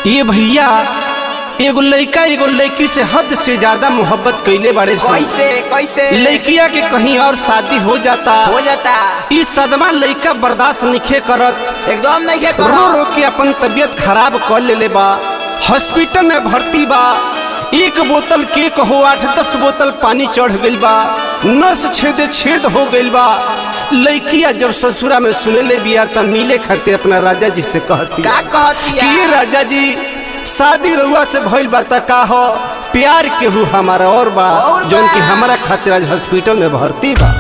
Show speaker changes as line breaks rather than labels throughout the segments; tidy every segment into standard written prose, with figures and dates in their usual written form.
ये भैया एगो लड़का एगो लड़की से हद से ज्यादा मोहब्बत कैले बड़े से।
कैसे कैसे
लड़किया के कहीं और शादी हो जाता इस सदमा लड़का बर्दाश्त नहीं करत,
एकदम नहीं के
रो रो के अपन तबीयत खराब कर ले बा। हॉस्पिटल में भर्ती बा, एक बोतल के कहो 8-10 बोतल पानी चढ़ गइल बा, नस छेद हो गइल बा। लड़किया जब ससुरा में सुने ले बिया तब मिले खाते अपना राजा जी से कहती कि राजा जी शादी रउआ से भइल बा त का हो, प्यार केहू हमारा और बा जौन की हमारा खातिर आज हॉस्पिटल में भर्ती बा।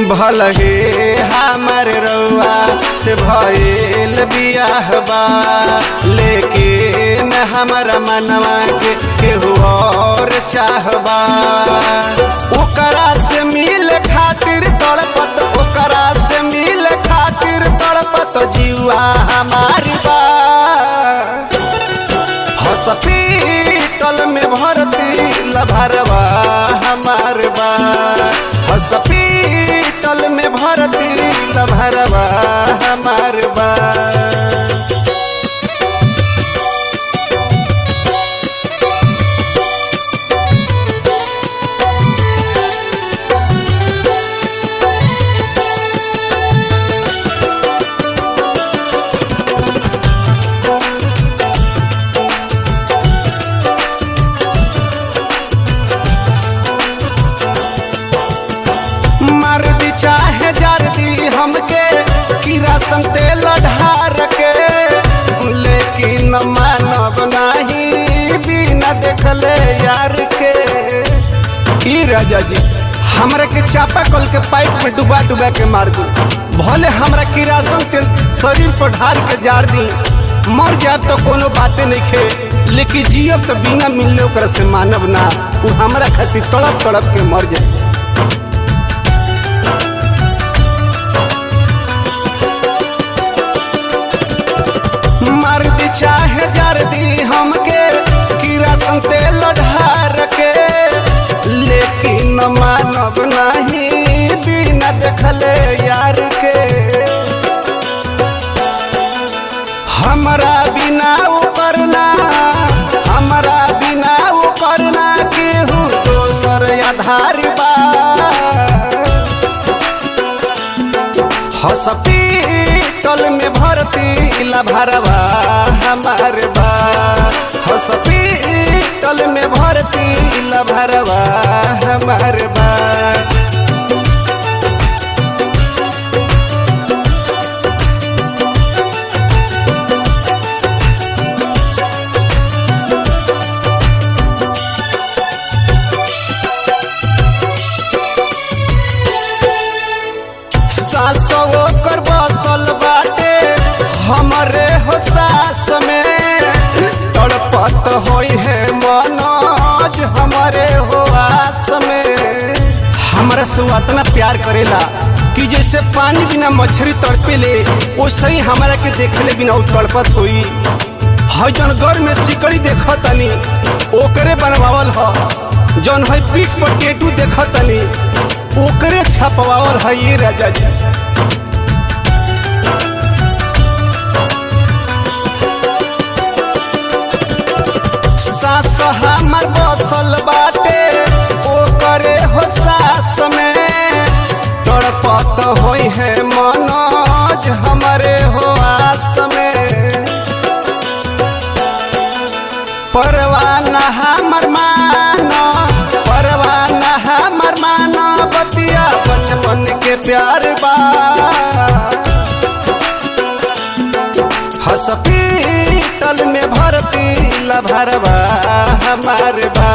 भल हे हमर रउआ से भइल बियाह बा, लेकिन हमारा मनवा के केहू और चाहबा। ओकरा से मिल खातिर तड़पत, ओकरा से मिल खातिर तड़पत जीवा हमारी बा। हॉस्पिटल में भर्ती लभरवा हमार बा, हॉस्पिटल में भर्ती लभरवा हमार बा। चाहे जर्दी हमके किरासन तेल ढार के, लेकिन मानब नहीं बिना देखले यार के। ई राजा जी हमरा के चापा कल के पाइप में डुबा डुबा के मार दी, भले हमरा किरासन तेल शरीर पर ढार के जार दी। मर जाए तो कोनो बातें नहीं खे, लेकिन जियब तो बिना मिलने ओकरा से मानब ना। वो हमरा खातिर तड़प तड़प के मर जाए। मर्द चाहे जर्दी हमके किरासन तेल ढार के, लेकिन मानब नहीं बिना देखले यार के। हमरा बिना वो करना, हमरा बिना वो करना केहू दोसर आधार बा। हॉस्पिटल में भर्ती लभरवा हमार बा, हॉस्पिटल में भर्ती लभरवा हमार बा। सासो कर बसल बाटे हमरे हो सास में, तड़पत होई है मनोज हमरे हो आस में। हमरा से उतना प्यार करेला कि जैसे पानी बिना मछली तड़पे ले, वैसे ही हमरा के देखले बिना उ तड़पत होई। जौन घर में सिकड़ी देखतनी ओकरे बनवावल ह, जौन है पीठ पर टेटू देखतनी ओकरे छपवावल है। ये राजा जी सास हमर बसल बाटे ओकरे हो सास में, तड़पत होई है मनोज हमरे हो आस में। परवाना हमर मानो, परवाना हमर मानो, बतिया बचपन के प्यार बा। हॉस्पिटल में भर्ती लभरवा हमार बा,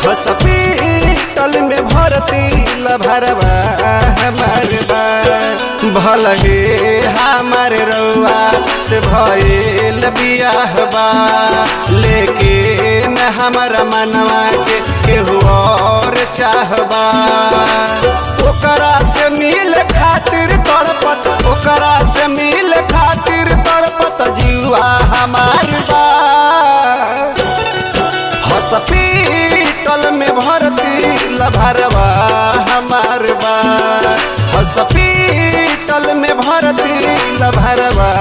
हॉस्पिटल में भर्ती लभरवा हमार बा। भल हे हमर रउआ से भइल भइल बियाह बा, लेकिन हमारा मनवा के केहू और चाहबा। ओकरा से मिल खातिर तड़पत, ओकरा से मिल खातिर तड़पत जीवा हमार बा। हॉस्पिटल में भर्ती लभरवा हमार बा, हॉस्पिटल में भर्ती लभरवा